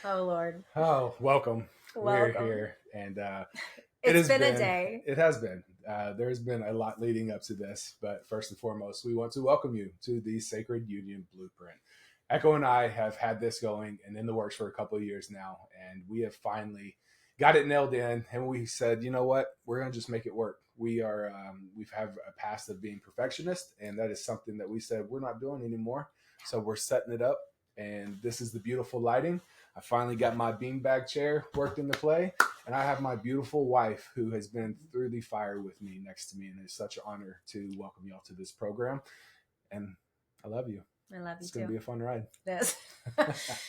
Oh Lord. Oh, welcome. We're Welcome. here, and it It's has been a been. day. It has been. There's been a lot leading up to this, but first and foremost, we want to welcome you to the Sacred Union Blueprint. Echo and I have had this going and in the works for a couple of years now, and we have finally got it nailed in. And we said, you know what, we're gonna just make it work. We've have a past of being perfectionist, and that is something that we said we're not doing anymore. So we're setting it up, and this is the beautiful lighting. I finally got my beanbag chair worked into play, and I have my beautiful wife who has been through the fire with me next to me, and it's such an honor to welcome y'all to this program. And I love you. I love you It's going to too. be a fun ride. This.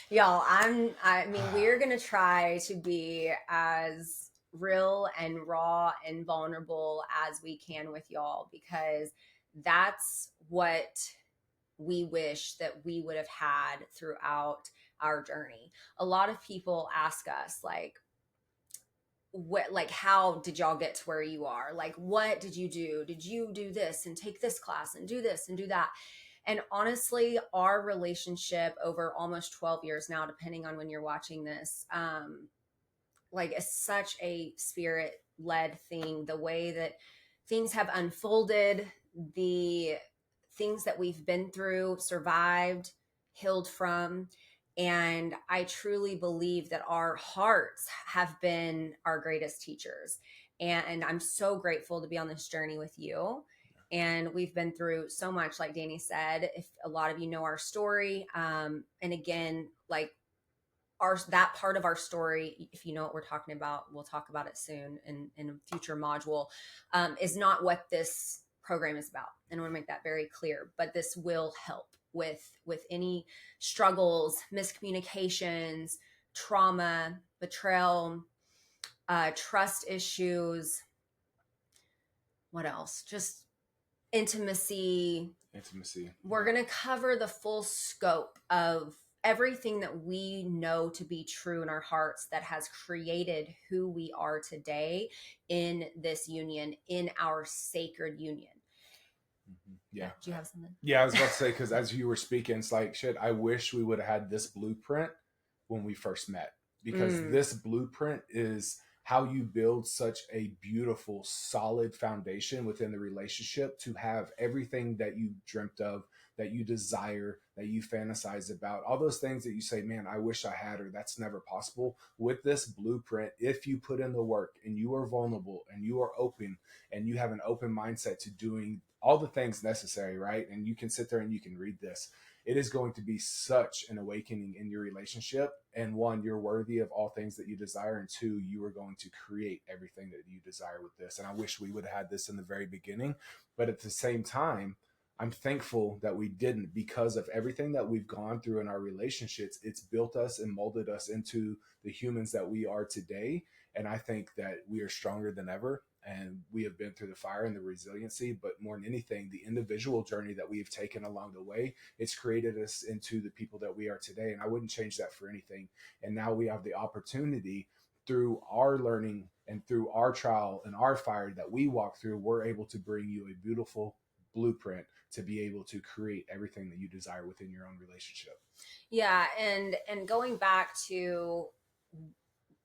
Y'all, I mean, we're gonna try to be as real and raw and vulnerable as we can with y'all because that's what we wish that we would have had throughout our journey. A lot of people ask us like how did y'all get to where you are? Like what did you do? Did you do this and take this class and do this and do that? And honestly, our relationship over almost 12 years now, depending on when you're watching this, like is such a spirit led thing. The way that things have unfolded, the things that we've been through, survived, healed from. And I truly believe that our hearts have been our greatest teachers. And I'm so grateful to be on this journey with you. And we've been through so much, like Danny said. If a lot of you know our story, and again, like that part of our story, if you know what we're talking about, we'll talk about it soon in a future module, is not what this program is about, and I want to make that very clear. But this will help with any struggles, miscommunications, trauma, betrayal, trust issues. What else? Just intimacy. Intimacy. We're going to cover the full scope of everything that we know to be true in our hearts that has created who we are today in this union, in our sacred union. Yeah. Do you have something? Yeah, I was about to say, because as you were speaking, it's like, shit, I wish we would have had this blueprint when we first met, because this blueprint is how you build such a beautiful, solid foundation within the relationship to have everything that you dreamt of, that you desire, that you fantasize about, all those things that you say, man, I wish I had, or that's never possible. With this blueprint, if you put in the work and you are vulnerable and you are open and you have an open mindset to doing all the things necessary, right? And you can sit there and you can read this. It is going to be such an awakening in your relationship. And one, you're worthy of all things that you desire. And two, you are going to create everything that you desire with this. And I wish we would have had this in the very beginning. But at the same time, I'm thankful that we didn't, because of everything that we've gone through in our relationships. It's built us and molded us into the humans that we are today. And I think that we are stronger than ever, and we have been through the fire and the resiliency, but more than anything, the individual journey that we've taken along the way, it's created us into the people that we are today. And I wouldn't change that for anything. And now we have the opportunity, through our learning and through our trial and our fire that we walk through, we're able to bring you a beautiful blueprint to be able to create everything that you desire within your own relationship. Yeah, and going back to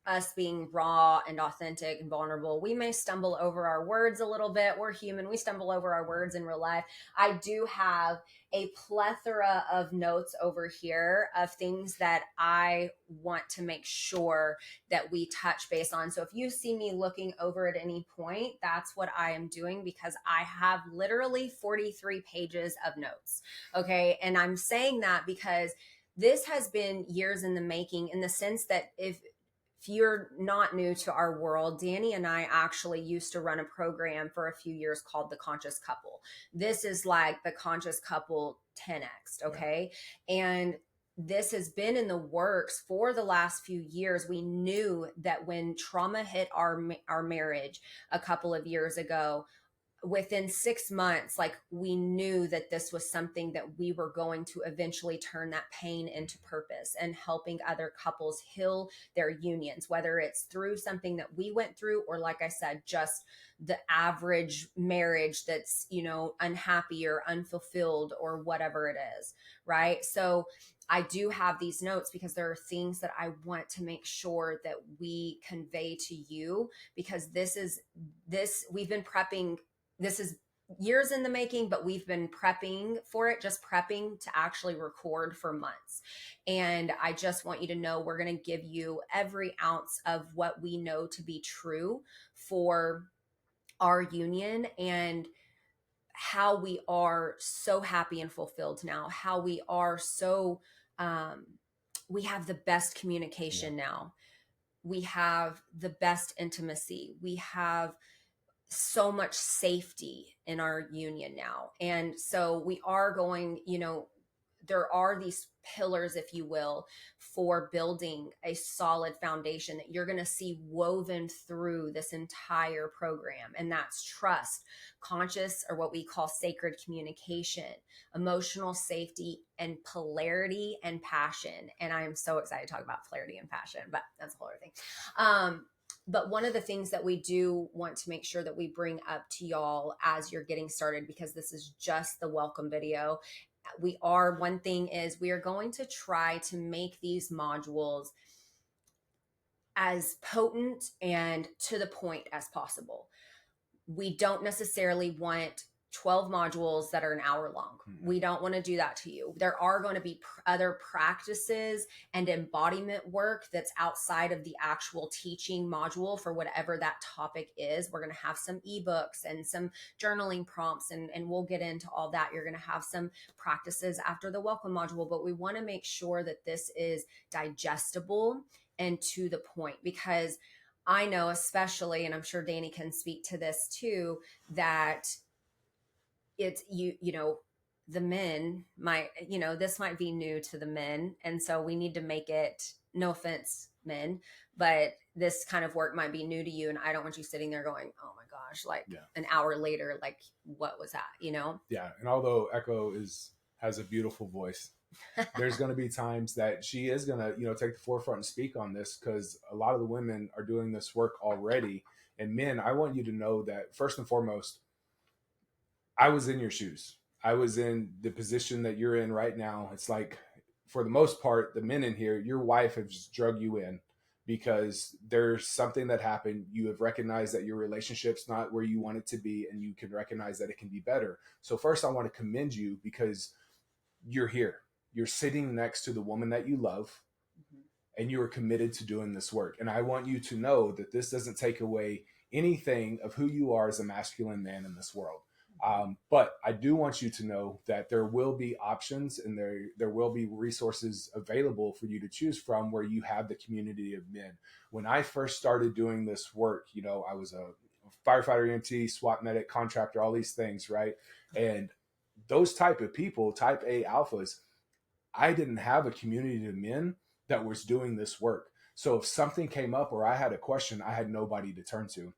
us being raw and authentic and vulnerable, we may stumble over our words a little bit. We're human. We stumble over our words in real life. I do have a plethora of notes over here of things that I want to make sure that we touch base on. So if you see me looking over at any point, that's what I am doing, because I have literally 43 pages of notes. Okay. And I'm saying that because this has been years in the making, in the sense that if you're not new to our world, Danny and I actually used to run a program for a few years called The Conscious Couple. This is like the Conscious Couple 10x, okay? Yeah. And this has been in the works for the last few years. We knew that when trauma hit our marriage a couple of years ago, within 6 months, like, we knew that this was something that we were going to eventually turn that pain into purpose and helping other couples heal their unions, whether it's through something that we went through, or like I said, just the average marriage that's, unhappy or unfulfilled or whatever it is. Right. So I do have these notes because there are things that I want to make sure that we convey to you, because we've been prepping. This is years in the making, but we've been prepping for it, just prepping to actually record for months. And I just want you to know we're going to give you every ounce of what we know to be true for our union, and how we are so happy and fulfilled now, how we are so, we have the best communication now. We have the best intimacy. We have so much safety in our union now. And so we are going, there are these pillars, if you will, for building a solid foundation that you're going to see woven through this entire program. And that's trust, conscious, or what we call sacred communication, emotional safety, and polarity and passion. And I'm so excited to talk about polarity and passion, but that's a whole other thing. But one of the things that we do want to make sure that we bring up to y'all as you're getting started, because this is just the welcome video, one thing is we are going to try to make these modules as potent and to the point as possible. We don't necessarily want 12 modules that are an hour long. Mm-hmm. We don't want to do that to you. There are going to be other practices and embodiment work that's outside of the actual teaching module for whatever that topic is. We're going to have some ebooks and some journaling prompts, and we'll get into all that. You're going to have some practices after the welcome module, but we want to make sure that this is digestible and to the point, because I know, especially, and I'm sure Danny can speak to this too, that it's the men might, this might be new to the men. And so we need to make it, no offense, men, but this kind of work might be new to you. And I don't want you sitting there going, oh my gosh, an hour later, what was that, Yeah. And although Echo has a beautiful voice, there's going to be times that she is going to, take the forefront and speak on this, because a lot of the women are doing this work already. And men, I want you to know that first and foremost, I was in your shoes. I was in the position that you're in right now. It's like, for the most part, the men in here, your wife has drug you in because there's something that happened. You have recognized that your relationship's not where you want it to be, and you can recognize that it can be better. So first, I want to commend you because you're here. You're sitting next to the woman that you love, mm-hmm. and you are committed to doing this work. And I want you to know that this doesn't take away anything of who you are as a masculine man in this world. But I do want you to know that there will be options, and there will be resources available for you to choose from where you have the community of men. When I first started doing this work, I was a firefighter, EMT, SWAT medic, contractor, all these things, right? And those type of people, type A alphas, I didn't have a community of men that was doing this work. So if something came up or I had a question, I had nobody to turn to.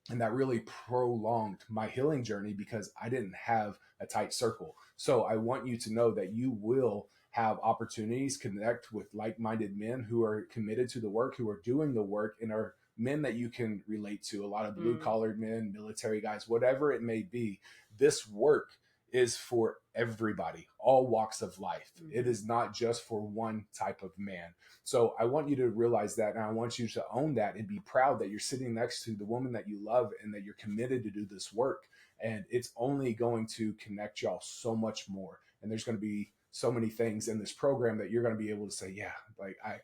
And that really prolonged my healing journey because I didn't have a tight circle. So I want you to know that you will have opportunities, connect with like-minded men who are committed to the work, who are doing the work, and are men that you can relate to. A lot of blue-collared men, military guys, whatever it may be. This work is for everybody, all walks of life. Mm-hmm. It is not just for one type of man. So I want you to realize that, and I want you to own that and be proud that you're sitting next to the woman that you love and that you're committed to do this work. And it's only going to connect y'all so much more. And there's going to be so many things in this program that you're going to be able to say, yeah,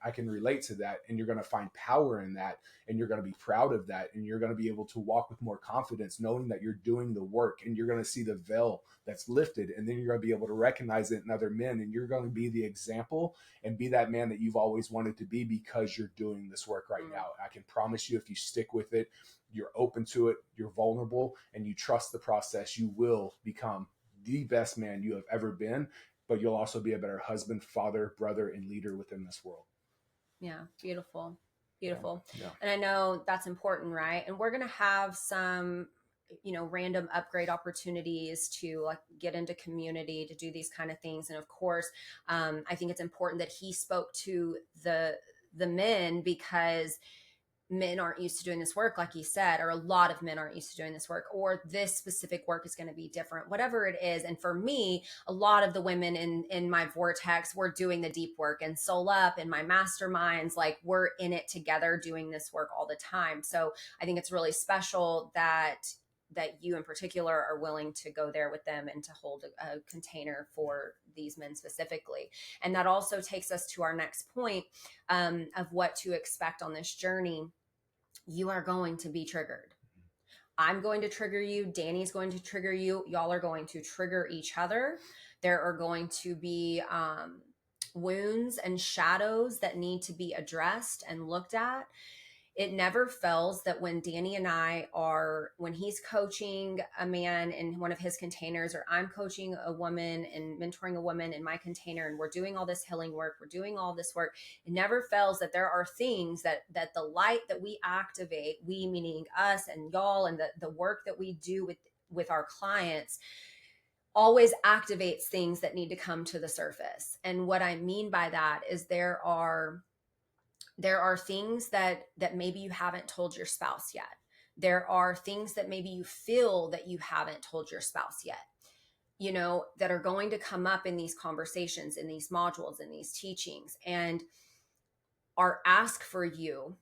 I can relate to that. And you're going to find power in that. And you're going to be proud of that. And you're going to be able to walk with more confidence, knowing that you're doing the work, and you're going to see the veil that's lifted. And then you're going to be able to recognize it in other men. And you're going to be the example and be that man that you've always wanted to be because you're doing this work right now. I can promise you, if you stick with it, you're open to it, you're vulnerable, and you trust the process, you will become the best man you have ever been. But you'll also be a better husband, father, brother, and leader within this world. Yeah. Beautiful. Beautiful. Yeah. And I know that's important, right? And we're going to have some, random upgrade opportunities to get into community, to do these kind of things. And of course, I think it's important that he spoke to the men, because men aren't used to doing this work, like you said, or a lot of men aren't used to doing this work, or this specific work is going to be different, whatever it is. And for me, a lot of the women in my vortex were doing the deep work, and Soul Up and my masterminds, like we're in it together doing this work all the time. So I think it's really special that you in particular are willing to go there with them and to hold a container for these men specifically. And that also takes us to our next point, of what to expect on this journey. You are going to be triggered. I'm going to trigger you. Danny's going to trigger you. Y'all are going to trigger each other. There are going to be wounds and shadows that need to be addressed and looked at. It never fails that when Danny and I are, when he's coaching a man in one of his containers, or I'm coaching a woman and mentoring a woman in my container, and we're doing all this healing work, we're doing all this work, it never fails that there are things that the light that we activate, we meaning us and y'all, and the work that we do with our clients always activates things that need to come to the surface. And what I mean by that is there are things that maybe you haven't told your spouse yet. There are things that maybe you feel that you haven't told your spouse yet, that are going to come up in these conversations, in these modules, in these teachings. And our ask for you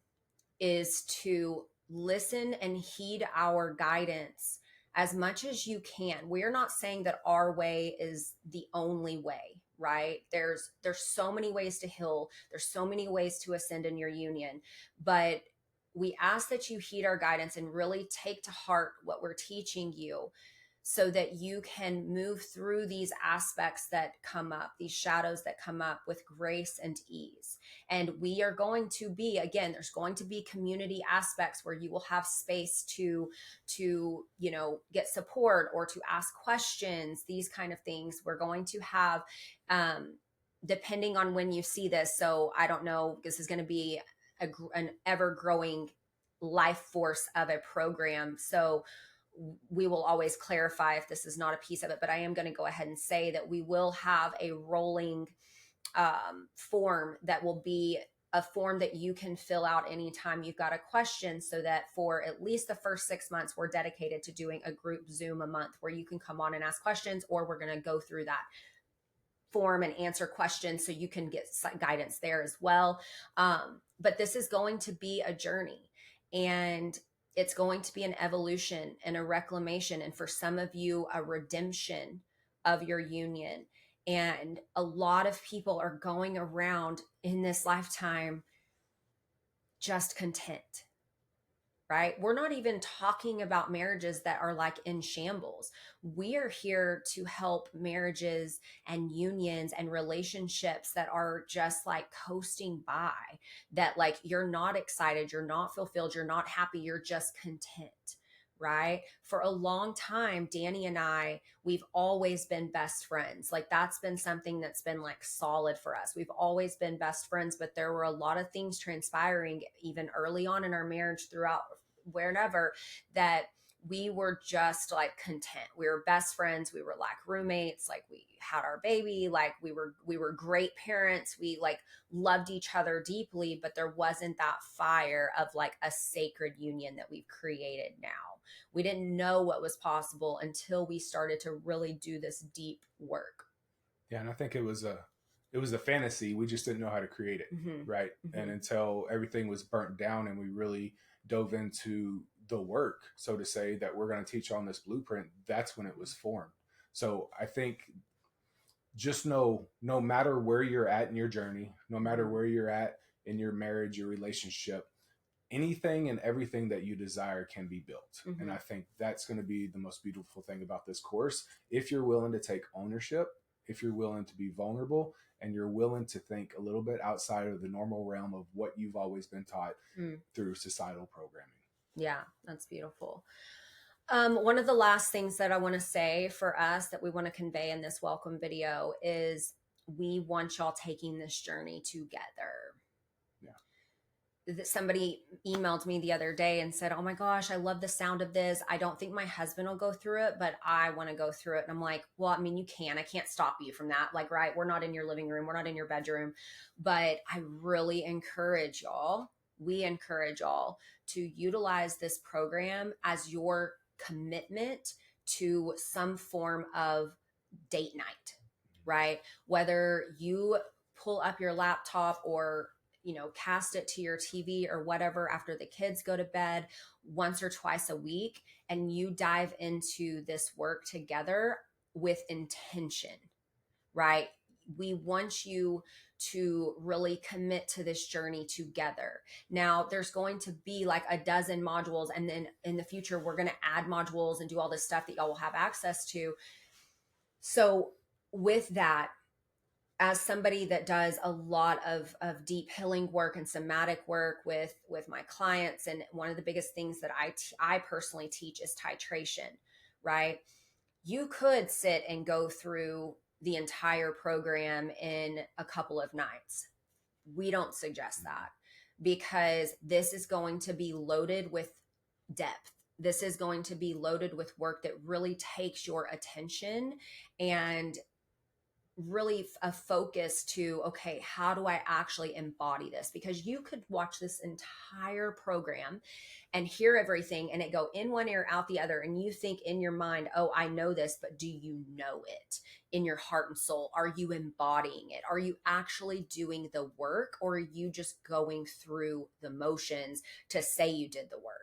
is to listen and heed our guidance as much as you can. We're not saying that our way is the only way, right? There's so many ways to heal. There's so many ways to ascend in your union, but we ask that you heed our guidance and really take to heart what we're teaching you, so that you can move through these aspects that come up, these shadows that come up, with grace and ease. And we are going to be, again, there's going to be community aspects where you will have space to get support or to ask questions, these kind of things. We're going to have, depending on when you see this. So I don't know, this is going to be an ever growing life force of a program. So we will always clarify if this is not a piece of it, but I am going to go ahead and say that we will have a rolling form that will be a form that you can fill out anytime you've got a question, so that for at least the first 6 months, we're dedicated to doing a group Zoom a month where you can come on and ask questions, or we're going to go through that form and answer questions so you can get guidance there as well. But this is going to be a journey, and it's going to be an evolution and a reclamation, and for some of you, a redemption of your union. And a lot of people are going around in this lifetime just content, right? We're not even talking about marriages that are like in shambles. We are here to help marriages and unions and relationships that are just like coasting by, that like you're not excited, you're not fulfilled, you're not happy, you're just content, right? For a long time, Danny and I, we've always been best friends. Like that's been something that's been like solid for us. We've always been best friends, but there were a lot of things transpiring even early on in our marriage, throughout wherever, that we were just like content. We were best friends. We were like roommates. Like we had our baby. Like we were great parents. We like loved each other deeply, but there wasn't that fire of like a sacred union that we've created now. We didn't know what was possible until we started to really do this deep work. Yeah. And I think it was a fantasy. We just didn't know how to create it. Mm-hmm. Right. Mm-hmm. And until everything was burnt down and we really dove into the work, so to say, that we're going to teach on this blueprint, that's when it was formed. So I think just no matter where you're at in your journey, no matter where you're at in your marriage, your relationship, anything and everything that you desire can be built. Mm-hmm. And I think that's going to be the most beautiful thing about this course. If you're willing to take ownership, if you're willing to be vulnerable, and you're willing to think a little bit outside of the normal realm of what you've always been taught through societal programming. Yeah, that's beautiful. One of the last things that I want to say for us that we want to convey in this welcome video is we want y'all taking this journey together. Yeah. Somebody emailed me the other day and said, oh my gosh, I love the sound of this. I don't think my husband will go through it, but I want to go through it. And I'm like, well, I mean, you can. I can't stop you from that. Like, right, we're not in your living room. We're not in your bedroom. But I really encourage y'all we encourage all to utilize this program as your commitment to some form of date night, right? Whether you pull up your laptop or cast it to your TV or whatever after the kids go to bed once or twice a week, and you dive into this work together with intention, right? We want you to really commit to this journey together. Now, there's going to be like a dozen modules, and then in the future, we're going to add modules and do all this stuff that y'all will have access to. So, with that, as somebody that does a lot of deep healing work and somatic work with my clients, and one of the biggest things that I personally teach is titration, right? You could sit and go through the entire program in a couple of nights. We don't suggest that, because this is going to be loaded with depth. This is going to be loaded with work that really takes your attention and really a focus to, okay, how do I actually embody this? Because you could watch this entire program and hear everything and it go in one ear out the other, and you think in your mind, oh, I know this, but do you know it in your heart and soul? Are you embodying it? Are you actually doing the work, or are you just going through the motions to say you did the work?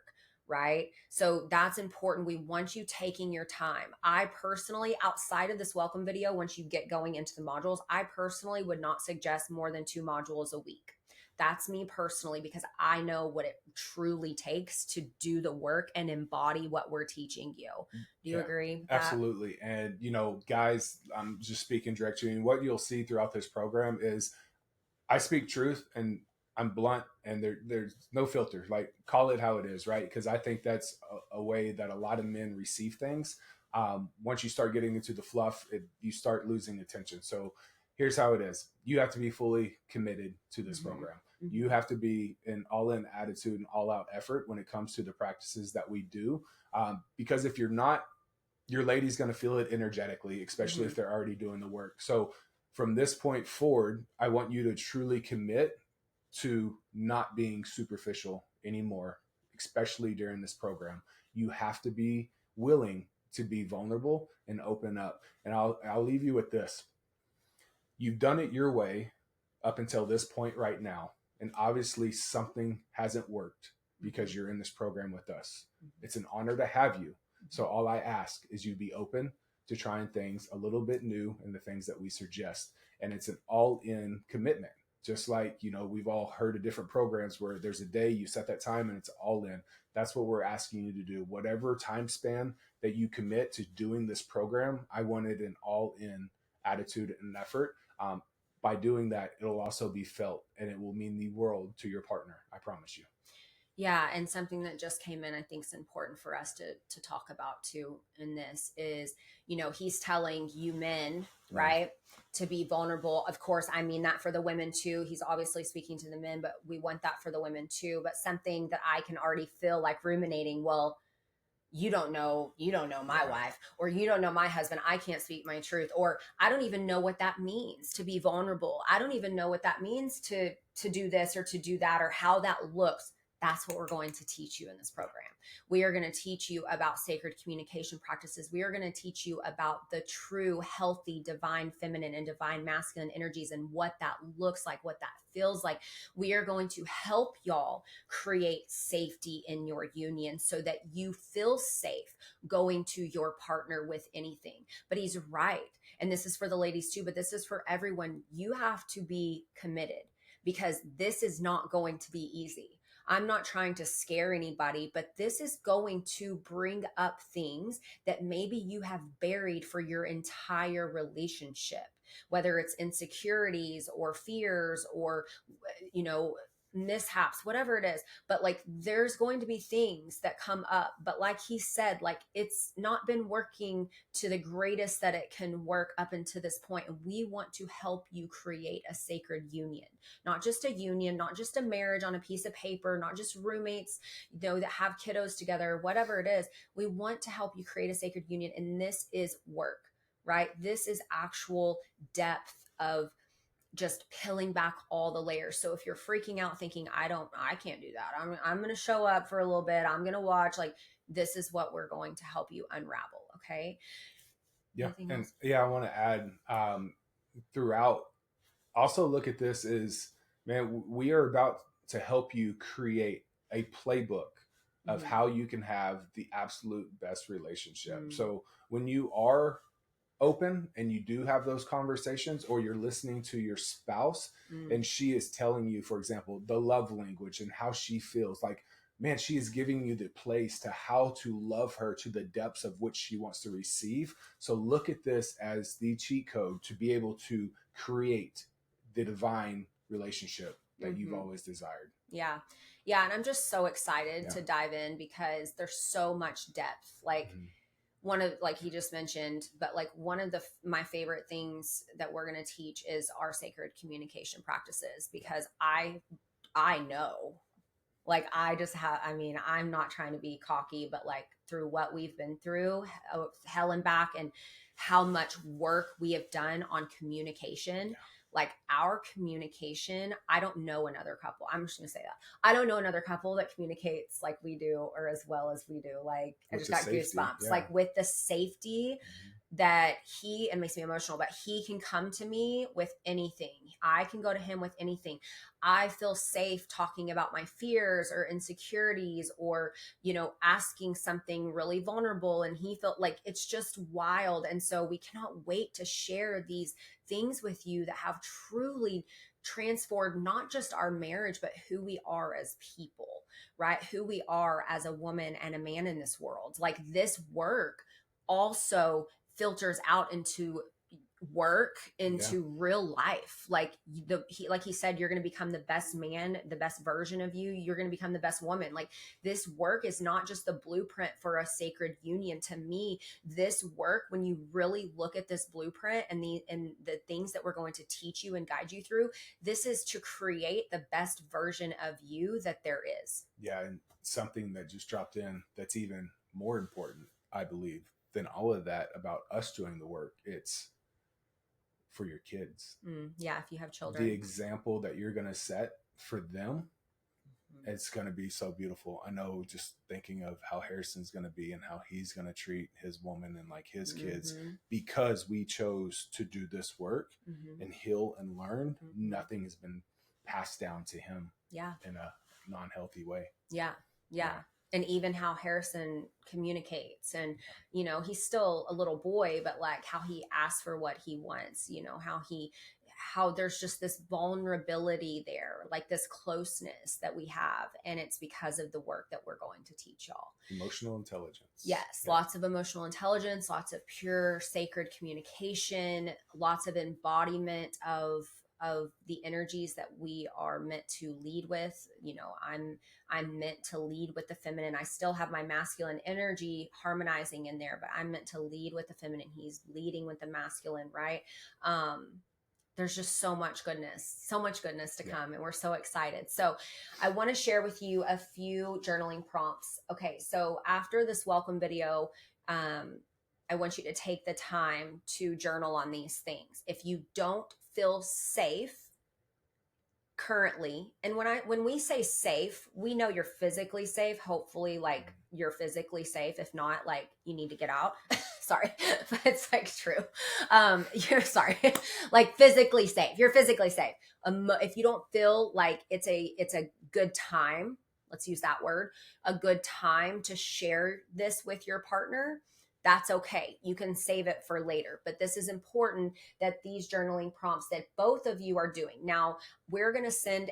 Right? So that's important. We want you taking your time. I personally, outside of this welcome video, once you get going into the modules, I personally would not suggest more than 2 modules a week. That's me personally, because I know what it truly takes to do the work and embody what we're teaching you. Do you agree with that? Absolutely. And, guys, I'm just speaking direct to you. And what you'll see throughout this program is I speak truth, and I'm blunt, and there's no filter. Like, call it how it is, right? Because I think that's a way that a lot of men receive things. Once you start getting into the fluff, you start losing attention. So here's how it is. You have to be fully committed to this program. You have to be an all-in attitude and all-out effort when it comes to the practices that we do. Because if you're not, your lady's going to feel it energetically, especially if they're already doing the work. So from this point forward, I want you to truly commit to not being superficial anymore, especially during this program. You have to be willing to be vulnerable and open up. And I'll leave you with this. You've done it your way up until this point right now. And obviously something hasn't worked because you're in this program with us. It's an honor to have you. So all I ask is you be open to trying things a little bit new and the things that we suggest. And it's an all-in commitment. Just like, we've all heard of different programs where there's a day you set that time and it's all in. That's what we're asking you to do. Whatever time span that you commit to doing this program, I wanted an all-in attitude and effort. By doing that, it'll also be felt, and it will mean the world to your partner. I promise you. Yeah, and something that just came in, I think is important for us to talk about too in this is, he's telling you men, right, to be vulnerable. Of course, I mean that for the women too. He's obviously speaking to the men, but we want that for the women too. But something that I can already feel like ruminating, well, you don't know my wife, or you don't know my husband. I can't speak my truth, or I don't even know what that means to be vulnerable. I don't even know what that means to do this or to do that, or how that looks. That's what we're going to teach you in this program. We are going to teach you about sacred communication practices. We are going to teach you about the true, healthy, divine feminine and divine masculine energies and what that looks like, what that feels like. We are going to help y'all create safety in your union so that you feel safe going to your partner with anything. But he's right. And this is for the ladies too, but this is for everyone. You have to be committed, because this is not going to be easy. I'm not trying to scare anybody, but this is going to bring up things that maybe you have buried for your entire relationship, whether it's insecurities or fears or, mishaps, whatever it is. But like, there's going to be things that come up, but like he said, like, it's not been working to the greatest that it can work up until this point. And we want to help you create a sacred union, not just a union, not just a marriage on a piece of paper, not just roommates, that have kiddos together, whatever it is. We want to help you create a sacred union. And this is work, right? This is actual depth of just peeling back all the layers. So if you're freaking out thinking, I can't do that. I'm going to show up for a little bit. I'm going to watch, like, this is what we're going to help you unravel. Okay. Yeah. Anything And else? yeah, I want to add, throughout, also look at this as, man, we are about to help you create a playbook of Mhm. how you can have the absolute best relationship. Mm. So when you are open and you do have those conversations, or you're listening to your spouse Mm. and she is telling you, for example, the love language and how she feels, like, man, she is giving you the place to how to love her to the depths of which she wants to receive. So look at this as the cheat code to be able to create the divine relationship that you've Mhm. always desired. Yeah. Yeah. And I'm just so excited Yeah. to dive in because there's so much depth. Like, Mhm. one of, like he just mentioned, but like one of my favorite things that we're going to teach is our sacred communication practices, because I know, like, I just have, I mean, I'm not trying to be cocky, but like through what we've been through, hell and back, and how much work we have done on communication. Yeah. Like, our communication, I don't know another couple. I'm just going to say that. I don't know another couple that communicates like we do, or as well as we do. Like, I With just the got safety, goosebumps. yeah. Like, with the safety Mhm. that he, and makes me emotional, but he can come to me with anything. I can go to him with anything. I feel safe talking about my fears or insecurities, or, asking something really vulnerable. And he felt like, it's just wild. And so we cannot wait to share these things with you that have truly transformed not just our marriage, but who we are as people, right? Who we are as a woman and a man in this world. Like, this work also filters out into work, into real life. Like, like he said, you're going to become the best man, the best version of you. You're going to become the best woman. Like, this work is not just the blueprint for a sacred union. To me, this work, when you really look at this blueprint and the things that we're going to teach you and guide you through, this is to create the best version of you that there is. Yeah. And something that just dropped in that's even more important, I believe, than all of that about us doing the work, it's for your kids. Yeah, if you have children. The example that you're going to set for them, it's going to be so beautiful. I know, just thinking of how Harrison's going to be and how he's going to treat his woman and like his kids, because we chose to do this work and heal and learn. Nothing has been passed down to him in a non-healthy way. Yeah. And even how Harrison communicates, and he's still a little boy, but like how he asks for what he wants, how there's just this vulnerability there, like this closeness that we have. And it's because of the work that we're going to teach y'all. Emotional intelligence. Yes. Yeah. Lots of emotional intelligence, lots of pure sacred communication, lots of embodiment of the energies that we are meant to lead with. I'm meant to lead with the feminine. I still have my masculine energy harmonizing in there, but I'm meant to lead with the feminine. He's leading with the masculine, right? There's just so much goodness to come, and we're so excited. So I want to share with you a few journaling prompts. Okay, so after this welcome video, I want you to take the time to journal on these things. If you don't feel safe currently, and when we say safe, we know you're physically safe. Hopefully, like, you're physically safe. If not, like, you need to get out. Sorry, but it's like true. You're sorry, like, physically safe. You're physically safe. If you don't feel like it's a good time, let's use that word, a good time to share this with your partner, that's okay. You can save it for later. But this is important, that these journaling prompts that both of you are doing. Now, we're going to send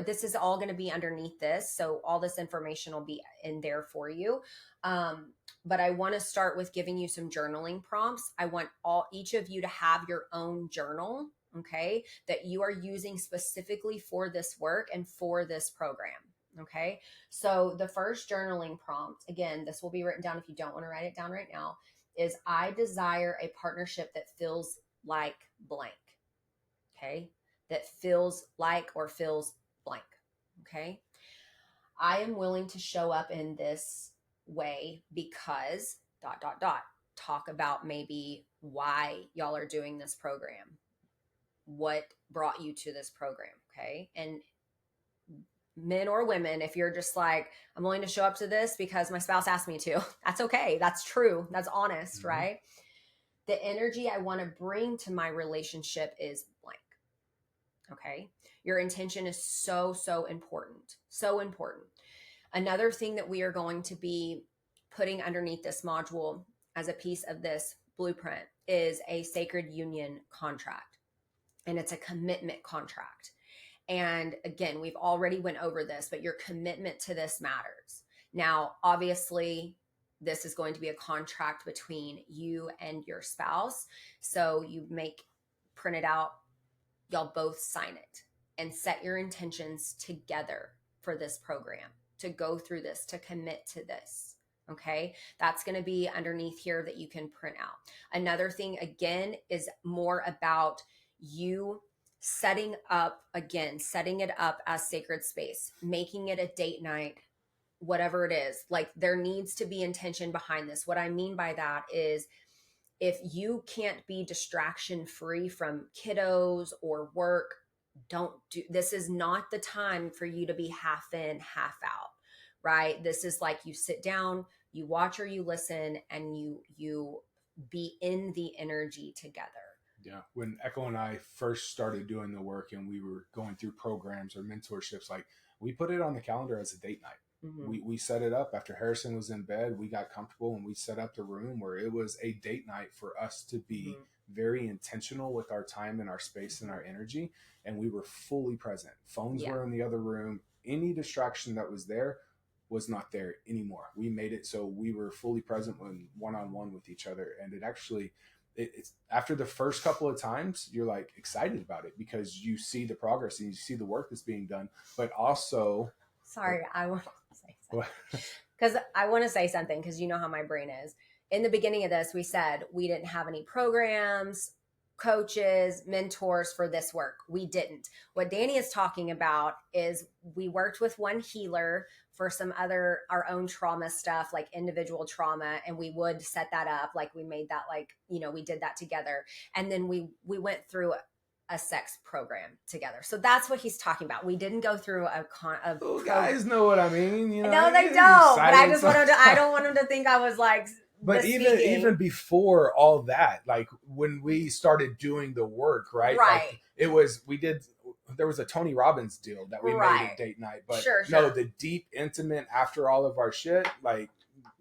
this is all going to be underneath this. So all this information will be in there for you. But I want to start with giving you some journaling prompts. I want each of you to have your own journal, okay, that you are using specifically for this work and for this program. Okay. So the first journaling prompt, again, this will be written down if you don't want to write it down right now, is I desire a partnership that feels like blank. Okay. That feels like, or feels blank. Okay. I am willing to show up in this way because ... Talk about maybe why y'all are doing this program. what brought you to this program. Okay. And men or women, if you're just like, I'm willing to show up to this because my spouse asked me to, that's okay. That's true. That's honest, Mm-hmm. right? The energy I want to bring to my relationship is blank. Okay. Your intention is so, so important. So important. Another thing that we are going to be putting underneath this module as a piece of this blueprint is a sacred union contract. And it's a commitment contract. And again, we've already went over this, but your commitment to this matters. Now, obviously, this is going to be a contract between you and your spouse. So you print it out, y'all both sign it and set your intentions together for this program, to go through this, to commit to this. Okay. That's going to be underneath here that you can print out. Another thing, again, is more about you setting it up as sacred space, making it a date night, whatever it is. Like, there needs to be intention behind this. What I mean by that is, if you can't be distraction free from kiddos or work, this is not the time for you to be half in, half out, right? This is like, you sit down, you watch or you listen, and you be in the energy together. Yeah. When Echo and I first started doing the work and we were going through programs or mentorships, like, we put it on the calendar as a date night. Mm-hmm. We set it up after Harrison was in bed. We got comfortable and we set up the room where it was a date night for us to be very intentional with our time and our space and our energy. And we were fully present. Phones were in the other room. Any distraction that was there was not there anymore. We made it so we were fully present when one-on-one with each other. And it actually, it's after the first couple of times, you're like excited about it because you see the progress and you see the work that's being done, but also... Sorry, I want to say something. Because I want to say something, because you know how my brain is. In the beginning of this, we said we didn't have any programs, coaches, mentors for this work. We didn't. What Danny is talking about is we worked with one healer for some other, our own trauma stuff, like individual trauma. And we would set that up. Like, we made that, like, you know, we did that together. And then we went through a sex program together. So that's what he's talking about. We didn't go through guys know what I mean. You know, no, they don't. But I just wanted to, I don't want them to think I was like, but even before all that, like when we started doing the work, right? Like, there was a Tony Robbins deal that we made at date night, but no, the deep, intimate after all of our shit, like,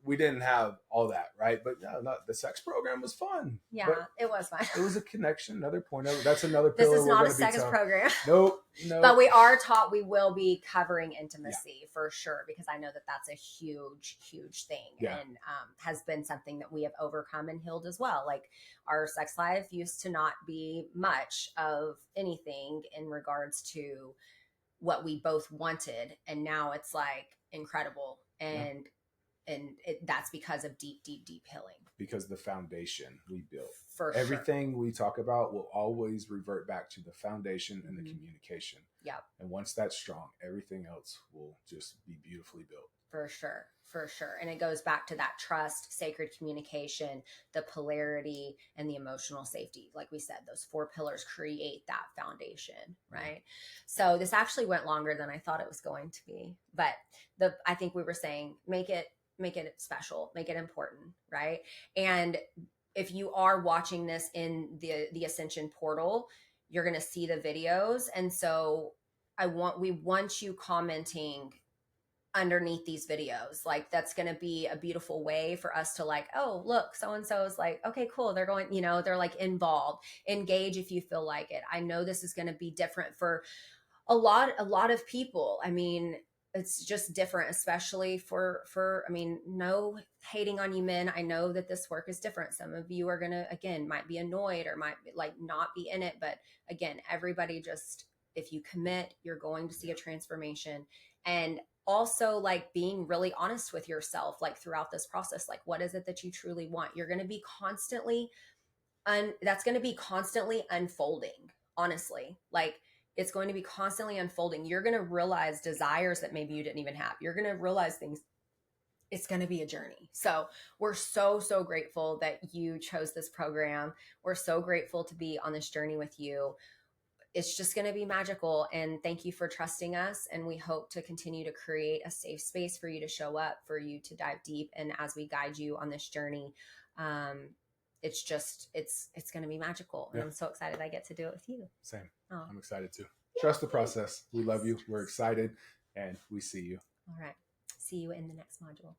we didn't have all that, right? But no, the sex program was fun. Yeah, it was fun. It was a connection. Another point. That's another pillar. This is not a sex program. Nope. But we are taught, we will be covering intimacy for sure, because I know that that's a huge, huge thing, and has been something that we have overcome and healed as well. Like, our sex life used to not be much of anything in regards to what we both wanted, and now it's like incredible. And that's because of deep, deep, deep healing. Because the foundation we built. For everything we talk about will always revert back to the foundation and the communication. Yep. And once that's strong, everything else will just be beautifully built. For sure. For sure. And it goes back to that trust, sacred communication, the polarity, and the emotional safety. Like we said, those 4 pillars create that foundation, right? So this actually went longer than I thought it was going to be. But I think we were saying, make it special, make it important, right? And if you are watching this in the Ascension portal, you're going to see the videos. And so we want you commenting underneath these videos. Like, that's going to be a beautiful way for us to, like, oh, look, so-and-so is like, okay, cool. They're going, you know, they're like involved. Engage if you feel like it. I know this is going to be different for a lot of people. I mean, it's just different, especially for, I mean, no hating on you men. I know that this work is different. Some of you are going to, again, might be annoyed or might like not be in it. But again, everybody just, if you commit, you're going to see a transformation. And also, like, being really honest with yourself, like, throughout this process, like, what is it that you truly want? You're going to be constantly, that's going to be constantly unfolding, honestly. Like, it's going to be constantly unfolding. You're going to realize desires that maybe you didn't even have. You're going to realize things. It's going to be a journey. So we're so, so grateful that you chose this program. We're so grateful to be on this journey with you. it's just going to be magical. And thank you for trusting us. And we hope to continue to create a safe space for you to show up, for you to dive deep. And as we guide you on this journey, it's going to be magical. And I'm so excited I get to do it with you. Same. Oh. I'm excited too. Trust the process. We love you. We're excited, and we see you. All right. See you in the next module.